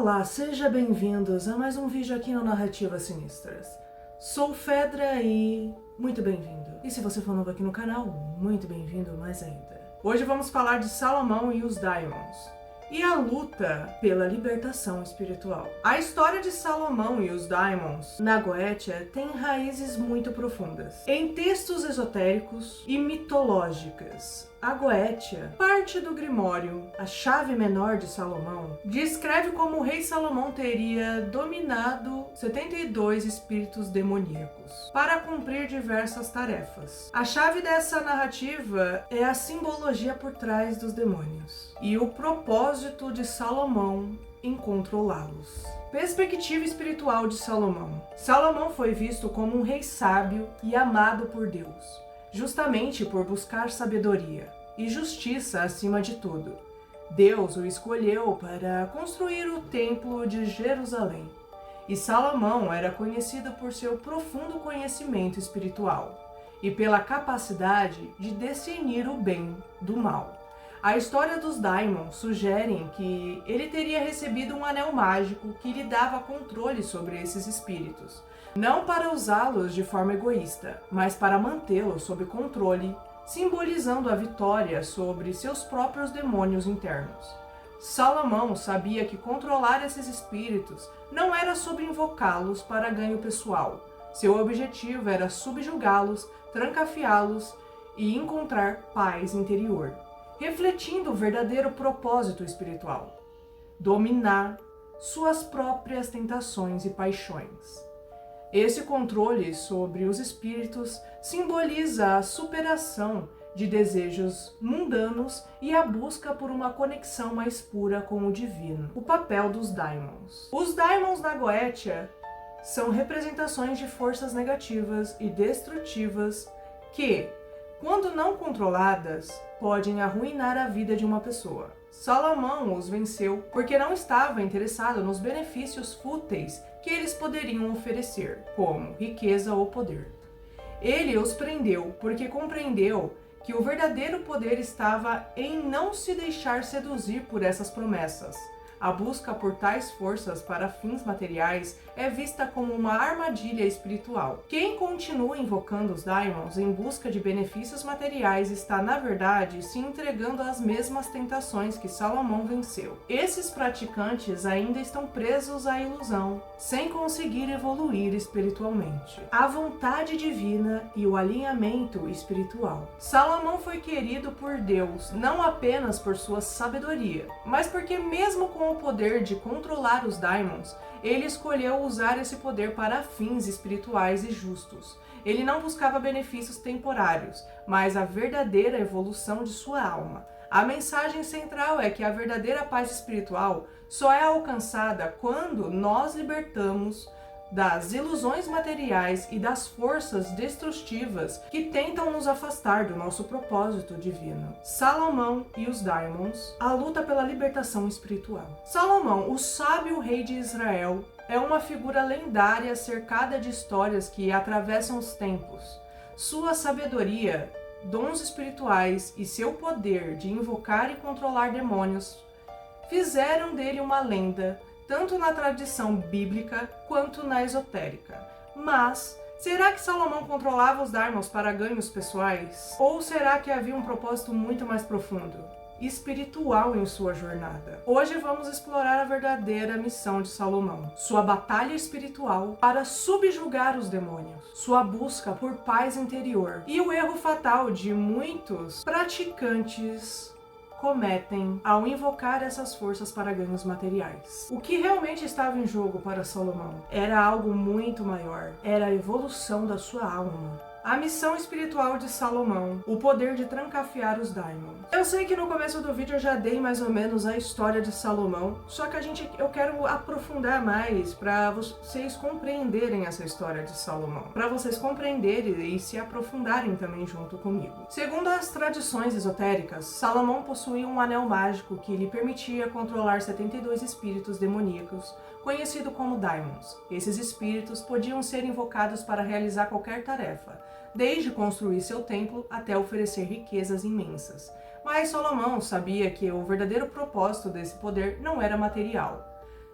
Olá, sejam bem-vindos a mais um vídeo aqui no Narrativas Sinistras. Sou Fedra e muito bem-vindo. E se você for novo aqui no canal, muito bem-vindo mais ainda. Hoje vamos falar de Salomão e os Daimons e a luta pela libertação espiritual. A história de Salomão e os Daimons na Goétia tem raízes muito profundas. Em textos esotéricos e mitológicas, a Goétia, parte do Grimório, a chave menor de Salomão, descreve como o rei Salomão teria dominado 72 espíritos demoníacos para cumprir diversas tarefas. A chave dessa narrativa é a simbologia por trás dos demônios e o propósito de Salomão em controlá-los. Perspectiva espiritual de Salomão. Salomão foi visto como um rei sábio e amado por Deus, justamente por buscar sabedoria e justiça acima de tudo. Deus o escolheu para construir o Templo de Jerusalém, e Salomão era conhecido por seu profundo conhecimento espiritual e pela capacidade de discernir o bem do mal. A história dos Daimons sugere que ele teria recebido um anel mágico que lhe dava controle sobre esses espíritos, não para usá-los de forma egoísta, mas para mantê-los sob controle, simbolizando a vitória sobre seus próprios demônios internos. Salomão sabia que controlar esses espíritos não era sobre invocá-los para ganho pessoal. Seu objetivo era subjugá-los, trancafiá-los e encontrar paz interior, refletindo o verdadeiro propósito espiritual: dominar suas próprias tentações e paixões. Esse controle sobre os espíritos simboliza a superação de desejos mundanos e a busca por uma conexão mais pura com o divino. O papel dos Daimons. Os Daimons na Goétia são representações de forças negativas e destrutivas que, quando não controladas, podem arruinar a vida de uma pessoa. Salomão os venceu porque não estava interessado nos benefícios fúteis que eles poderiam oferecer, como riqueza ou poder. Ele os prendeu porque compreendeu que o verdadeiro poder estava em não se deixar seduzir por essas promessas. A busca por tais forças para fins materiais é vista como uma armadilha espiritual. Quem continua invocando os Daimons em busca de benefícios materiais está, na verdade, se entregando às mesmas tentações que Salomão venceu. Esses praticantes ainda estão presos à ilusão, sem conseguir evoluir espiritualmente. A vontade divina e o alinhamento espiritual. Salomão foi querido por Deus, não apenas por sua sabedoria, mas porque mesmo com o poder de controlar os Daimons, ele escolheu usar esse poder para fins espirituais e justos. Ele não buscava benefícios temporários, mas a verdadeira evolução de sua alma. A mensagem central é que a verdadeira paz espiritual só é alcançada quando nós libertamos das ilusões materiais e das forças destrutivas que tentam nos afastar do nosso propósito divino. Salomão e os Daimons, a luta pela libertação espiritual. Salomão, o sábio rei de Israel, é uma figura lendária cercada de histórias que atravessam os tempos. Sua sabedoria, dons espirituais e seu poder de invocar e controlar demônios fizeram dele uma lenda, tanto na tradição bíblica quanto na esotérica. Mas, será que Salomão controlava os Daimons para ganhos pessoais? Ou será que havia um propósito muito mais profundo, espiritual em sua jornada? Hoje vamos explorar a verdadeira missão de Salomão, sua batalha espiritual para subjugar os demônios, sua busca por paz interior e o erro fatal de muitos praticantes cometem ao invocar essas forças para ganhos materiais. O que realmente estava em jogo para Salomão era algo muito maior, era a evolução da sua alma. A missão espiritual de Salomão, o poder de trancafiar os Daimons. Eu sei que no começo do vídeo eu já dei mais ou menos a história de Salomão, só que eu quero aprofundar mais para vocês compreenderem essa história de Salomão, para vocês compreenderem e se aprofundarem também junto comigo. Segundo as tradições esotéricas, Salomão possuía um anel mágico que lhe permitia controlar 72 espíritos demoníacos, conhecido como Daimons. Esses espíritos podiam ser invocados para realizar qualquer tarefa, desde construir seu templo até oferecer riquezas imensas. Mas Salomão sabia que o verdadeiro propósito desse poder não era material.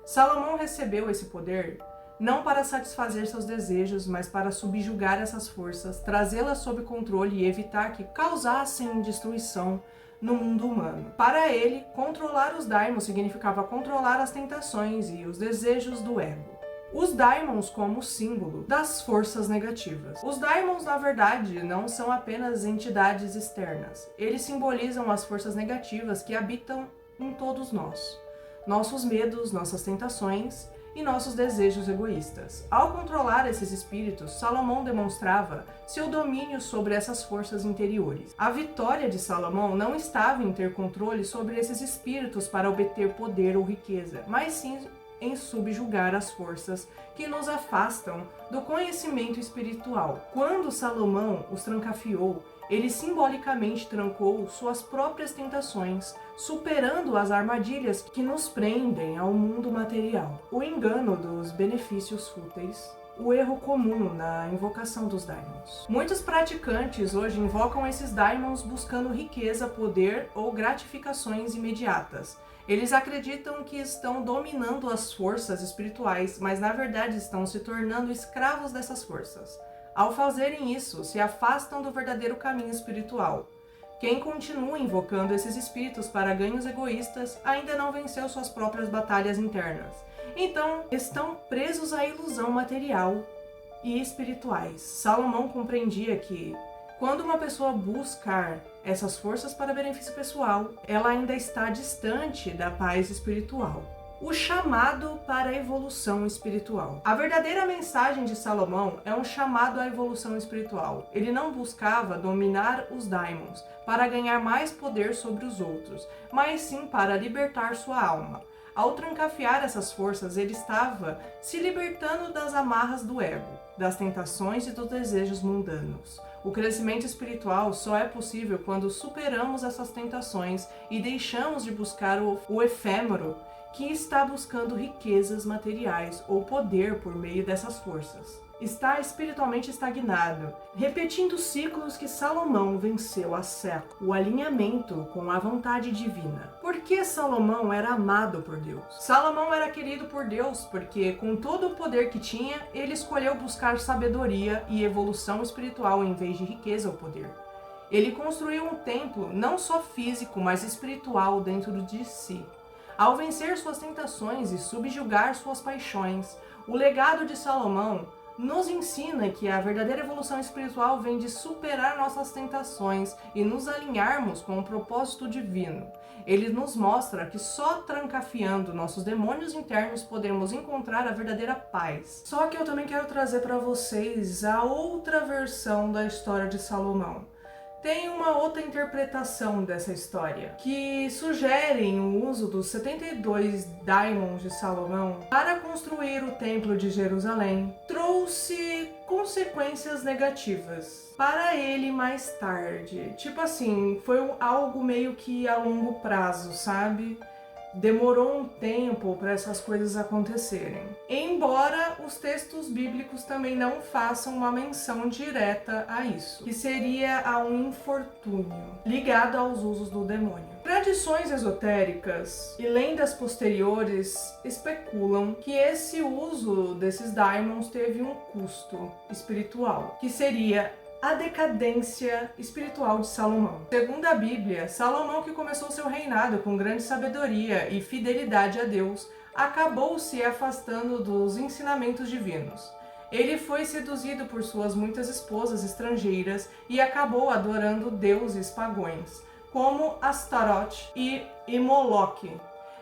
Salomão recebeu esse poder não para satisfazer seus desejos, mas para subjugar essas forças, trazê-las sob controle e evitar que causassem destruição no mundo humano. Para ele, controlar os daimons significava controlar as tentações e os desejos do ego. Os daimons como símbolo das forças negativas. Os daimons, na verdade, não são apenas entidades externas. Eles simbolizam as forças negativas que habitam em todos nós. Nossos medos, nossas tentações e nossos desejos egoístas. Ao controlar esses espíritos, Salomão demonstrava seu domínio sobre essas forças interiores. A vitória de Salomão não estava em ter controle sobre esses espíritos para obter poder ou riqueza, mas sim em subjugar as forças que nos afastam do conhecimento espiritual. Quando Salomão os trancafiou, ele simbolicamente trancou suas próprias tentações, superando as armadilhas que nos prendem ao mundo material. O engano dos benefícios fúteis, o erro comum na invocação dos daimons. Muitos praticantes hoje invocam esses daimons buscando riqueza, poder ou gratificações imediatas. Eles acreditam que estão dominando as forças espirituais, mas na verdade estão se tornando escravos dessas forças. Ao fazerem isso, se afastam do verdadeiro caminho espiritual. Quem continua invocando esses espíritos para ganhos egoístas ainda não venceu suas próprias batalhas internas. Então, estão presos à ilusão material e espirituais. Salomão compreendia que, quando uma pessoa buscar essas forças para benefício pessoal, ela ainda está distante da paz espiritual. O chamado para a evolução espiritual. A verdadeira mensagem de Salomão é um chamado à evolução espiritual. Ele não buscava dominar os daimons para ganhar mais poder sobre os outros, mas sim para libertar sua alma. Ao trancafiar essas forças, ele estava se libertando das amarras do ego, das tentações e dos desejos mundanos. O crescimento espiritual só é possível quando superamos essas tentações e deixamos de buscar o efêmero que está buscando riquezas materiais ou poder por meio dessas forças. Está espiritualmente estagnado, repetindo ciclos que Salomão venceu há séculos. O alinhamento com a vontade divina. Por que Salomão era amado por Deus? Salomão era querido por Deus porque, com todo o poder que tinha, ele escolheu buscar sabedoria e evolução espiritual em vez de riqueza ou poder. Ele construiu um templo não só físico, mas espiritual dentro de si. Ao vencer suas tentações e subjugar suas paixões, o legado de Salomão nos ensina que a verdadeira evolução espiritual vem de superar nossas tentações e nos alinharmos com o propósito divino. Ele nos mostra que só trancafiando nossos demônios internos podemos encontrar a verdadeira paz. Só que eu também quero trazer para vocês a outra versão da história de Salomão. Tem uma outra interpretação dessa história, que sugerem o uso dos 72 daimons de Salomão para construir o Templo de Jerusalém. Trouxe consequências negativas para ele mais tarde. Tipo assim, foi algo meio que a longo prazo, sabe? Demorou um tempo para essas coisas acontecerem. Embora os textos bíblicos também não façam uma menção direta a isso, que seria a um infortúnio ligado aos usos do demônio. Tradições esotéricas e lendas posteriores especulam que esse uso desses daimons teve um custo espiritual, que seria a decadência espiritual de Salomão. Segundo a Bíblia, Salomão, que começou seu reinado com grande sabedoria e fidelidade a Deus, acabou se afastando dos ensinamentos divinos. Ele foi seduzido por suas muitas esposas estrangeiras e acabou adorando deuses pagões, como Astaroth e Moloque.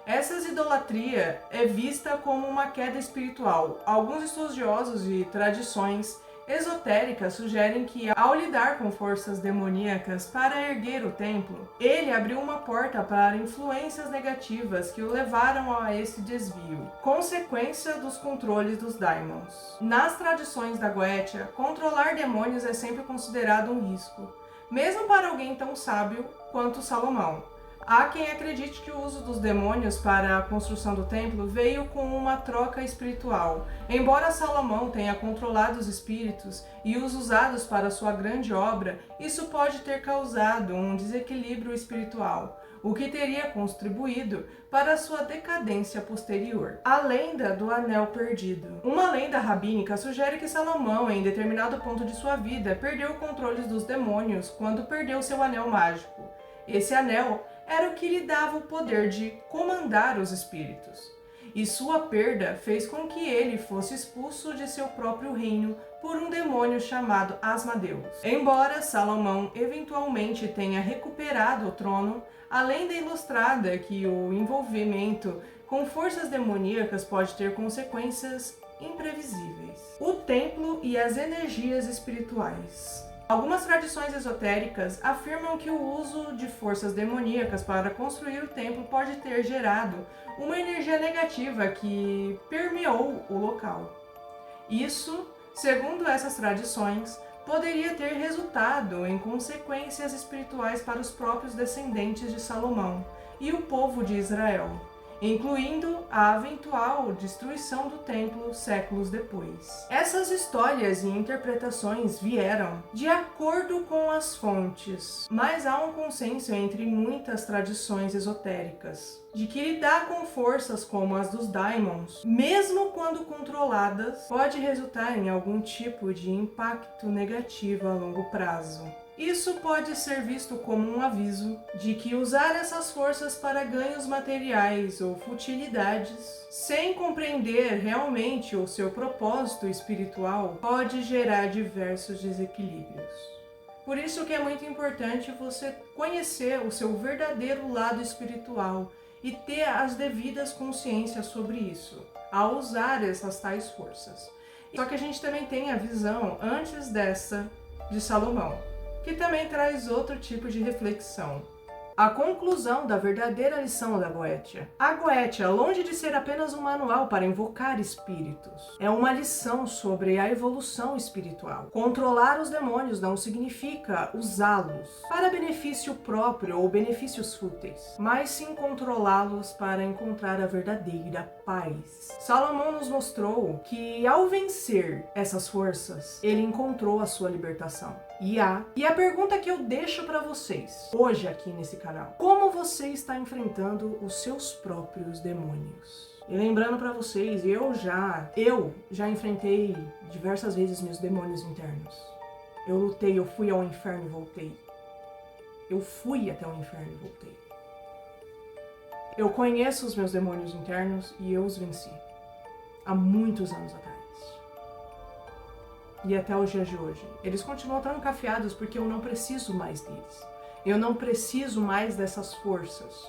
Essa idolatria é vista como uma queda espiritual. Alguns estudiosos de tradições esotéricas sugerem que, ao lidar com forças demoníacas para erguer o templo, ele abriu uma porta para influências negativas que o levaram a esse desvio, consequência dos controles dos daimons. Nas tradições da Goetia, controlar demônios é sempre considerado um risco, mesmo para alguém tão sábio quanto Salomão. Há quem acredite que o uso dos demônios para a construção do templo veio com uma troca espiritual. Embora Salomão tenha controlado os espíritos e os usados para sua grande obra, isso pode ter causado um desequilíbrio espiritual. o que teria contribuído para sua decadência posterior. A lenda do Anel Perdido. Uma lenda rabínica sugere que Salomão, em determinado ponto de sua vida, perdeu o controle dos demônios quando perdeu seu anel mágico. Esse anel era o que lhe dava o poder de comandar os espíritos. E sua perda fez com que ele fosse expulso de seu próprio reino por um demônio chamado Asmodeus. Embora Salomão eventualmente tenha recuperado o trono, a lenda ilustrada que o envolvimento com forças demoníacas pode ter consequências imprevisíveis. O templo e as energias espirituais. Algumas tradições esotéricas afirmam que o uso de forças demoníacas para construir o templo pode ter gerado uma energia negativa que permeou o local. Isso, segundo essas tradições, poderia ter resultado em consequências espirituais para os próprios descendentes de Salomão e o povo de Israel, incluindo a eventual destruição do templo séculos depois. Essas histórias e interpretações vieram de acordo com as fontes, mas há um consenso entre muitas tradições esotéricas de que lidar com forças como as dos daimons, mesmo quando controladas, pode resultar em algum tipo de impacto negativo a longo prazo. Isso pode ser visto como um aviso de que usar essas forças para ganhos materiais ou futilidades, sem compreender realmente o seu propósito espiritual, pode gerar diversos desequilíbrios. Por isso que é muito importante você conhecer o seu verdadeiro lado espiritual e ter as devidas consciências sobre isso, ao usar essas tais forças. Só que a gente também tem a visão antes dessa de Salomão, que também traz outro tipo de reflexão. A conclusão da verdadeira lição da Goetia. A Goetia, longe de ser apenas um manual para invocar espíritos, é uma lição sobre a evolução espiritual. Controlar os demônios não significa usá-los para benefício próprio ou benefícios fúteis, mas sim controlá-los para encontrar a verdadeira paz. Salomão nos mostrou que, ao vencer essas forças, ele encontrou a sua libertação. E a pergunta que eu deixo para vocês hoje aqui nesse canal: como você está enfrentando os seus próprios demônios? E lembrando para vocês, eu já enfrentei diversas vezes meus demônios internos. Eu lutei, eu fui ao inferno e voltei. Eu fui até o inferno e voltei. Eu conheço os meus demônios internos e eu os venci há muitos anos atrás. E até os dias de hoje. Eles continuam trancafiados porque eu não preciso mais deles. Eu não preciso mais dessas forças.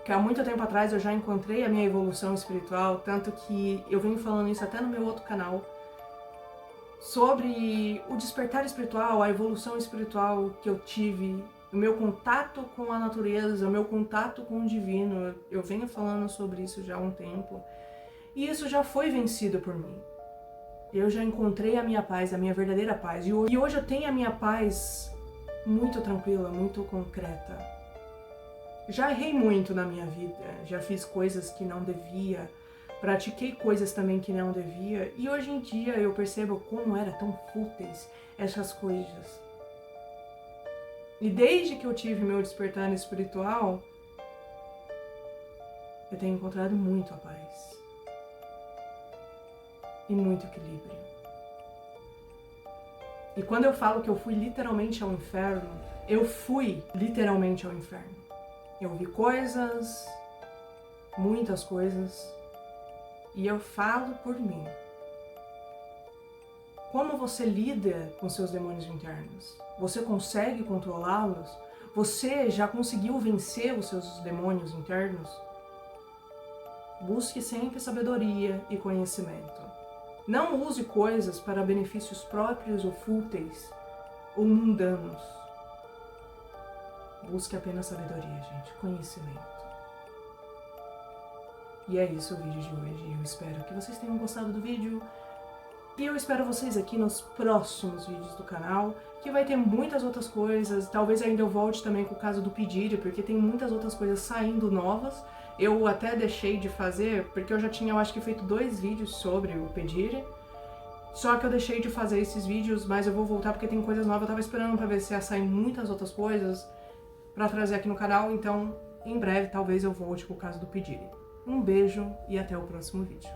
Que há muito tempo atrás eu já encontrei a minha evolução espiritual, tanto que eu venho falando isso até no meu outro canal, sobre o despertar espiritual, a evolução espiritual que eu tive, o meu contato com a natureza, o meu contato com o divino. Eu venho falando sobre isso já há um tempo. E isso já foi vencido por mim. Eu já encontrei a minha paz, a minha verdadeira paz. E hoje eu tenho a minha paz muito tranquila, muito concreta. Já errei muito na minha vida, já fiz coisas que não devia, pratiquei coisas também que não devia. E hoje em dia eu percebo como era tão fúteis essas coisas. E desde que eu tive meu despertar espiritual, eu tenho encontrado muito a paz. E muito equilíbrio. E quando eu falo que eu fui literalmente ao inferno, eu fui literalmente ao inferno. Eu vi coisas, muitas coisas, e eu falo por mim. Como você lida com seus demônios internos? Você consegue controlá-los? Você já conseguiu vencer os seus demônios internos? Busque sempre sabedoria e conhecimento. Não use coisas para benefícios próprios ou fúteis ou mundanos. Busque apenas sabedoria, gente, conhecimento. E é isso o vídeo de hoje. Eu espero que vocês tenham gostado do vídeo. E eu espero vocês aqui nos próximos vídeos do canal, que vai ter muitas outras coisas. Talvez ainda eu volte também com o caso do Pedire, porque tem muitas outras coisas saindo novas. Eu até deixei de fazer, porque eu já tinha, eu acho que, feito 2 vídeos sobre o Pedire. Só que eu deixei de fazer esses vídeos, mas eu vou voltar porque tem coisas novas. Eu tava esperando pra ver se ia sair muitas outras coisas. pra trazer aqui no canal, então em breve talvez eu volte com o caso do P. Diddy. Um beijo e até o próximo vídeo.